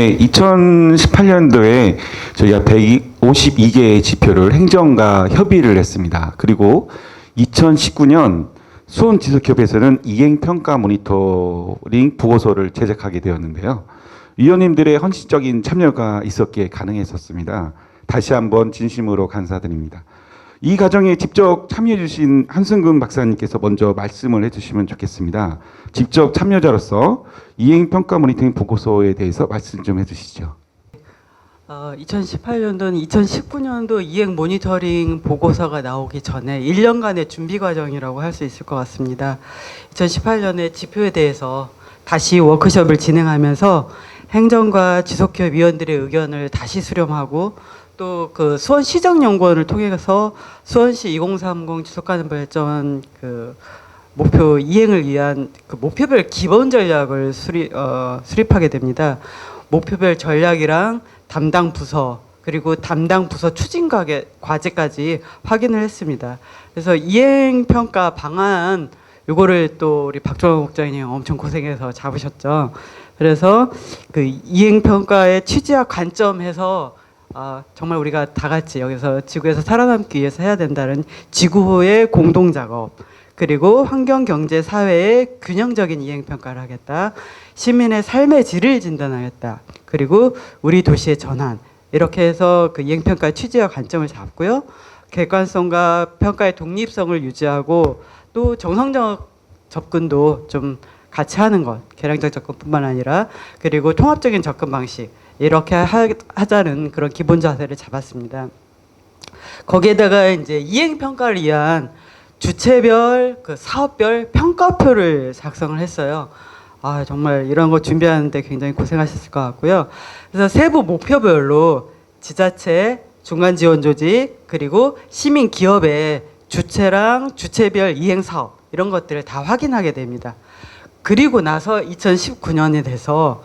네, 2018년도에 저희가 152개의 지표를 행정과 협의를 했습니다. 그리고 2019년 수원지속협에서는 이행평가 모니터링 보고서를 제작하게 되었는데요. 위원님들의 헌신적인 참여가 있었기에 가능했었습니다. 다시 한번 진심으로 감사드립니다. 이 과정에 직접 참여해 주신 한승근 박사님께서 먼저 말씀을 해주시면 좋겠습니다. 직접 참여자로서 이행평가 모니터링 보고서에 대해서 말씀 좀 해주시죠. 2018년도는 2019년도 이행 모니터링 보고서가 나오기 전에 1년간의 준비 과정이라고 할 수 있을 것 같습니다. 2018년에 지표에 대해서 다시 워크숍을 진행하면서 행정과 지속협 위원들의 의견을 다시 수렴하고 또 그 수원시정연구원을 통해서 수원시 2030 지속가능 발전 그 목표 이행을 위한 그 목표별 기본 전략을 수립하게 됩니다. 목표별 전략이랑 담당 부서 그리고 담당 부서 추진 과제까지 확인을 했습니다. 그래서 이행 평가 방안 요거를 또 우리 박종원 국장님 엄청 고생해서 잡으셨죠. 그래서 그 이행 평가의 취지와 관점에서 정말 우리가 다 같이 여기서 지구에서 살아남기 위해서 해야 된다는 지구호의 공동 작업, 그리고 환경, 경제, 사회의 균형적인 이행 평가를 하겠다. 시민의 삶의 질을 진단하겠다. 그리고 우리 도시의 전환. 이렇게 해서 그 이행 평가의 취지와 관점을 잡고요. 객관성과 평가의 독립성을 유지하고 또 정성적 접근도 좀 같이 하는 것. 개량적 접근뿐만 아니라 그리고 통합적인 접근 방식. 이렇게 하자는 그런 기본 자세를 잡았습니다. 거기에다가 이제 이행 평가를 위한 주체별, 그 사업별 평가표를 작성을 했어요. 정말 이런 거 준비하는데 굉장히 고생하셨을 것 같고요. 그래서 세부 목표별로 지자체, 중간 지원 조직, 그리고 시민 기업의 주체랑 주체별 이행 사업 이런 것들을 다 확인하게 됩니다. 그리고 나서 2019년에 돼서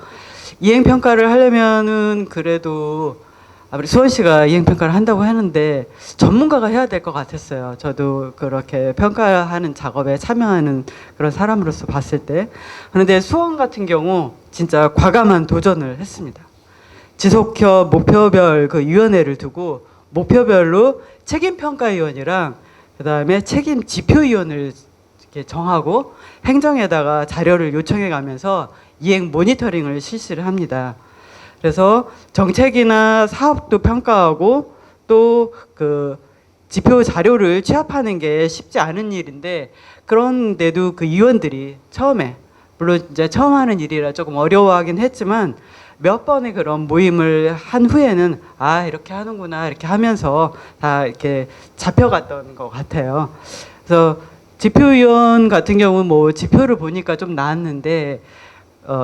이행 평가를 하려면은 그래도 아무리 수원시가 이행 평가를 한다고 하는데 전문가가 해야 될 것 같았어요. 저도 그렇게 평가하는 작업에 참여하는 그런 사람으로서 봤을 때. 그런데 수원 같은 경우 진짜 과감한 도전을 했습니다. 지속협 목표별 그 위원회를 두고 목표별로 책임평가위원이랑 그다음에 책임 지표위원을 이렇게 정하고 행정에다가 자료를 요청해 가면서 이행 모니터링을 실시를 합니다. 그래서 정책이나 사업도 평가하고 또 그 지표 자료를 취합하는 게 쉽지 않은 일인데 그런데도 그 위원들이 처음에 물론 이제 처음 하는 일이라 조금 어려워하긴 했지만 몇 번의 그런 모임을 한 후에는 이렇게 하는구나 이렇게 하면서 다 이렇게 잡혀갔던 것 같아요. 그래서 지표위원 같은 경우는 뭐 지표를 보니까 좀 나았는데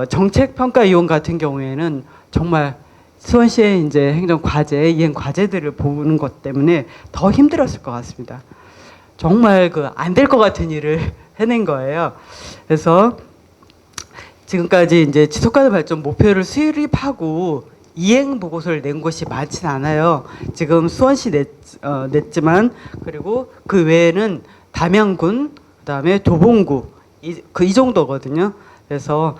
정책평가위원 같은 경우에는 정말 수원시의 이제 행정 과제, 이행 과제들을 보는 것 때문에 더 힘들었을 것 같습니다. 정말 그 안 될 것 같은 일을 해낸 거예요. 그래서 지금까지 이제 지속가능 발전 목표를 수립하고 이행 보고서를 낸 곳이 많진 않아요. 지금 수원시 냈지만 그리고 그 외에는 담양군, 그다음에 도봉구 이 정도거든요. 그래서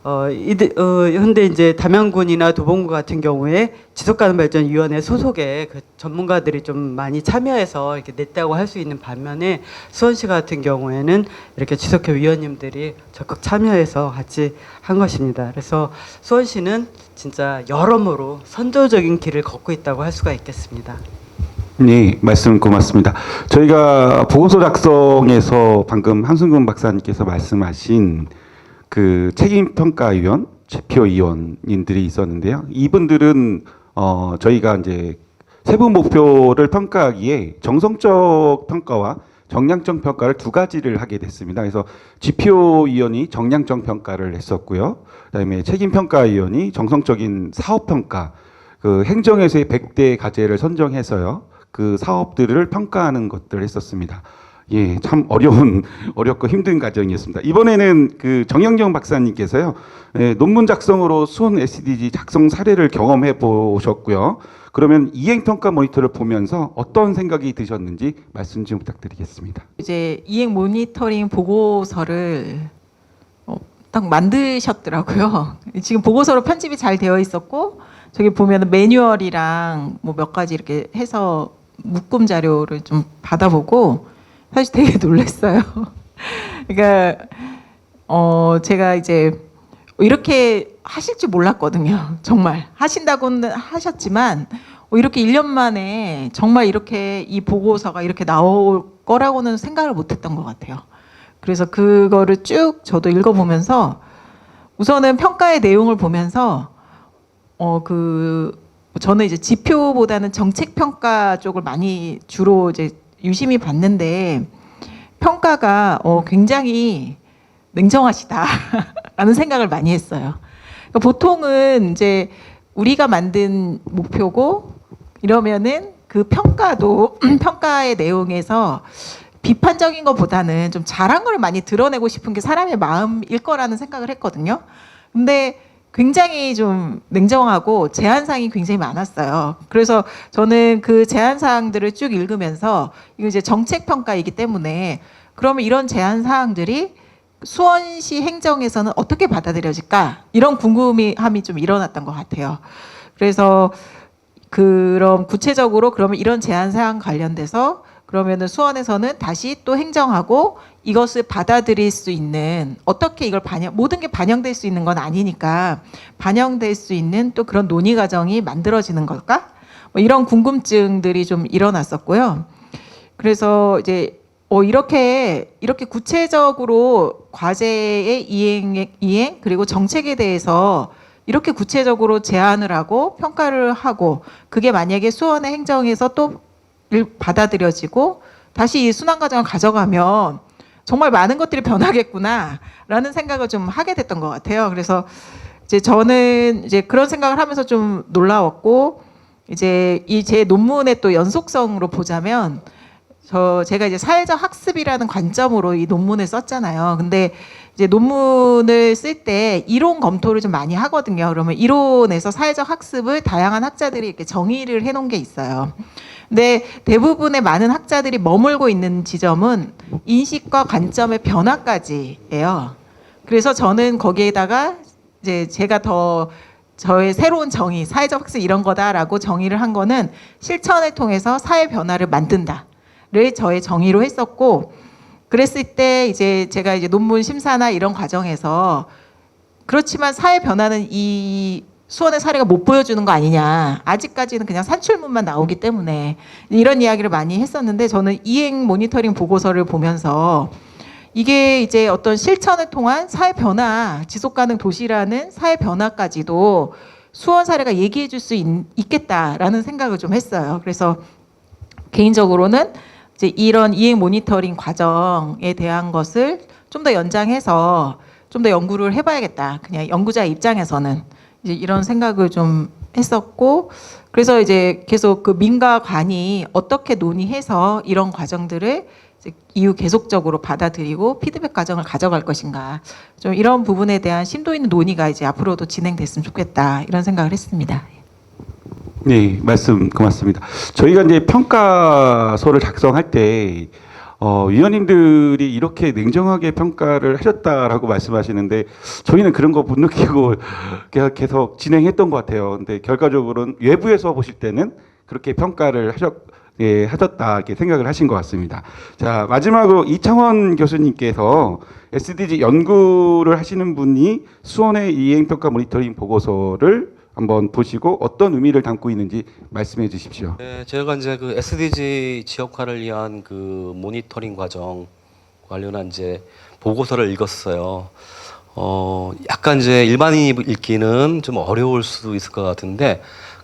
현재 이제 담양군이나 도봉구 같은 경우에 지속가능발전위원회 소속의 그 전문가들이 좀 많이 참여해서 이렇게 냈다고 할 수 있는 반면에 수원시 같은 경우에는 이렇게 지속협 위원님들이 적극 참여해서 같이 한 것입니다. 그래서 수원시는 진짜 여러모로 선도적인 길을 걷고 있다고 할 수가 있겠습니다. 네, 말씀 고맙습니다. 저희가 보고서 작성에서 방금 한승근 박사님께서 말씀하신 그 책임평가위원, 지표위원님들이 있었는데요. 이분들은 저희가 이제 세부 목표를 평가하기에 정성적 평가와 정량적 평가를 두 가지를 하게 됐습니다. 그래서 지표위원이 정량적 평가를 했었고요. 그다음에 책임평가위원이 정성적인 사업평가, 그 행정에서의 100대 과제를 선정해서요. 그 사업들을 평가하는 것들을 했었습니다. 예, 참 어렵고 힘든 과정이었습니다. 이번에는 그 정영정 박사님께서요, 논문 작성으로 수원 SDG 작성 사례를 경험해 보셨고요. 그러면 이행평가 모니터를 보면서 어떤 생각이 드셨는지 말씀 좀 부탁드리겠습니다. 이제 이행 모니터링 보고서를 딱 만드셨더라고요. 지금 보고서로 편집이 잘 되어 있었고 저기 보면은 매뉴얼이랑 뭐 몇 가지 이렇게 해서 묶음 자료를 좀 받아보고 사실 되게 놀랐어요. 그러니까 제가 이제 이렇게 하실 줄 몰랐거든요. 정말 하신다고는 하셨지만 이렇게 1년 만에 정말 이렇게 이 보고서가 이렇게 나올 거라고는 생각을 못했던 것 같아요. 그래서 그거를 쭉 저도 읽어보면서 우선은 평가의 내용을 보면서 저는 이제 지표보다는 정책 평가 쪽을 많이 주로 이제 유심히 봤는데 평가가 굉장히 냉정하시다라는 생각을 많이 했어요. 그러니까 보통은 이제 우리가 만든 목표고 이러면은 그 평가도 평가의 내용에서 비판적인 것보다는 좀 잘한 걸 많이 드러내고 싶은 게 사람의 마음일 거라는 생각을 했거든요. 근데 굉장히 좀 냉정하고 제한사항이 굉장히 많았어요. 그래서 저는 그 제한사항들을 쭉 읽으면서 이거 이제 정책평가이기 때문에 그러면 이런 제한사항들이 수원시 행정에서는 어떻게 받아들여질까? 이런 궁금함이 좀 일어났던 것 같아요. 그래서 그럼 구체적으로 그러면 이런 제한사항 관련돼서 그러면은 수원에서는 다시 또 행정하고 이것을 받아들일 수 있는 어떻게 이걸 모든 게 반영될 수 있는 건 아니니까 반영될 수 있는 또 그런 논의 과정이 만들어지는 걸까? 뭐 이런 궁금증들이 좀 일어났었고요. 그래서 이제 이렇게 구체적으로 과제의 이행 그리고 정책에 대해서 이렇게 구체적으로 제안을 하고 평가를 하고 그게 만약에 수원의 행정에서 또 받아들여지고 다시 이 순환 과정을 가져가면 정말 많은 것들이 변하겠구나라는 생각을 좀 하게 됐던 것 같아요. 그래서 이제 저는 이제 그런 생각을 하면서 좀 놀라웠고 이제 이 제 논문의 또 연속성으로 보자면 제가 이제 사회적 학습이라는 관점으로 이 논문을 썼잖아요. 근데 이제 논문을 쓸 때 이론 검토를 좀 많이 하거든요. 그러면 이론에서 사회적 학습을 다양한 학자들이 이렇게 정의를 해놓은 게 있어요. 근데 대부분의 많은 학자들이 머물고 있는 지점은 인식과 관점의 변화까지예요. 그래서 저는 거기에다가 이제 제가 더 저의 새로운 정의, 사회적 학습 이런 거다라고 정의를 한 거는 실천을 통해서 사회 변화를 만든다를 저의 정의로 했었고, 그랬을 때 이제 제가 이제 논문 심사나 이런 과정에서 그렇지만 사회 변화는 이 수원의 사례가 못 보여주는 거 아니냐. 아직까지는 그냥 산출문만 나오기 때문에 이런 이야기를 많이 했었는데 저는 이행 모니터링 보고서를 보면서 이게 이제 어떤 실천을 통한 사회 변화, 지속가능 도시라는 사회 변화까지도 수원 사례가 얘기해 줄 수 있겠다라는 생각을 좀 했어요. 그래서 개인적으로는 이제 이런 이행 모니터링 과정에 대한 것을 좀 더 연장해서 좀 더 연구를 해봐야겠다. 그냥 연구자 입장에서는 이제 이런 생각을 좀 했었고, 그래서 이제 계속 그 민과 관이 어떻게 논의해서 이런 과정들을 이제 이후 계속적으로 받아들이고 피드백 과정을 가져갈 것인가, 좀 이런 부분에 대한 심도 있는 논의가 이제 앞으로도 진행됐으면 좋겠다 이런 생각을 했습니다. 네, 말씀 고맙습니다. 저희가 이제 평가서를 작성할 때 위원님들이 이렇게 냉정하게 평가를 하셨다라고 말씀하시는데 저희는 그런 거 못 느끼고 계속 진행했던 것 같아요. 근데 결과적으로는 외부에서 보실 때는 그렇게 평가를 하셨다 이렇게 생각을 하신 것 같습니다. 자, 마지막으로 이창원 교수님께서 SDG 연구를 하시는 분이 수원의 이행평가 모니터링 보고서를 한번 보시고 어떤 의미를 담고 있는지 말씀해 주십시오. 네, 제가 이제 그 SDG 지역화를 위한 그 모니터링 과정 관련한 이제 보고서를 읽었어요. 약간 이제 일반인이 읽기는 좀 어려울 수도 있을 것 같은데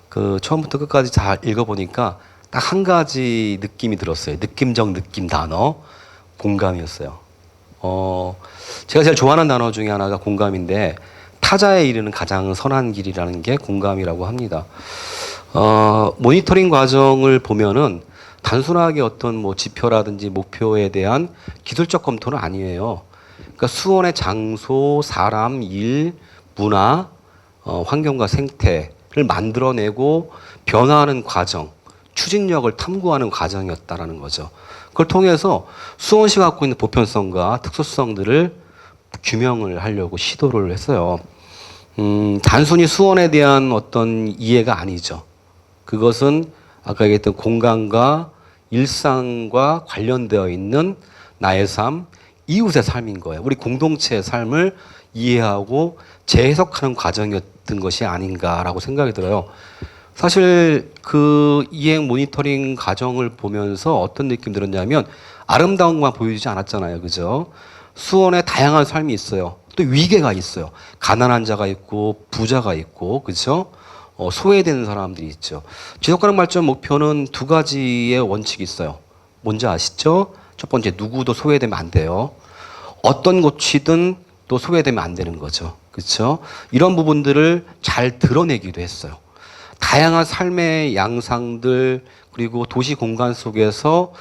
그 처음부터 끝까지 잘 읽어보니까 딱 한 가지 느낌이 들었어요. 느낌적 느낌 단어 공감이었어요. 제가 제일 좋아하는 단어 중에 하나가 공감인데 타자에 이르는 가장 선한 길이라는 게 공감이라고 합니다. 모니터링 과정을 보면은 단순하게 어떤 뭐 지표라든지 목표에 대한 기술적 검토는 아니에요. 그러니까 수원의 장소, 사람, 일, 문화, 환경과 생태를 만들어내고 변화하는 과정, 추진력을 탐구하는 과정이었다라는 거죠. 그걸 통해서 수원시가 갖고 있는 보편성과 특수성들을 규명을 하려고 시도를 했어요. 단순히 수원에 대한 어떤 이해가 아니죠. 그것은 아까 얘기했던 공간과 일상과 관련되어 있는 나의 삶, 이웃의 삶인 거예요. 우리 공동체의 삶을 이해하고 재해석하는 과정이었던 것이 아닌가라고 생각이 들어요. 사실 그 이행 모니터링 과정을 보면서 어떤 느낌 들었냐면 아름다운 것만 보여주지 않았잖아요. 그죠? 수원에 다양한 삶이 있어요. 또 위계가 있어요. 가난한 자가 있고 부자가 있고 그죠? 소외되는 사람들이 있죠. 지속가능 발전 목표는 두 가지의 원칙이 있어요. 뭔지 아시죠? 첫 번째, 누구도 소외되면 안 돼요. 어떤 곳이든 또 소외되면 안 되는 거죠. 그렇죠? 이런 부분들을 잘 드러내기도 했어요. 다양한 삶의 양상들 그리고 도시 공간 속에서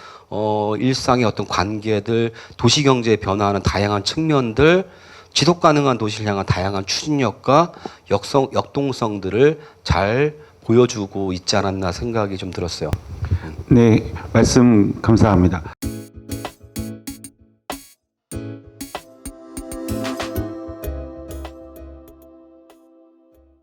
일상의 어떤 관계들, 도시 경제에 변화하는 다양한 측면들, 지속 가능한 도시를 향한 다양한 추진력과 역동성들을 잘 보여주고 있지 않았나 생각이 좀 들었어요. 네, 말씀 감사합니다.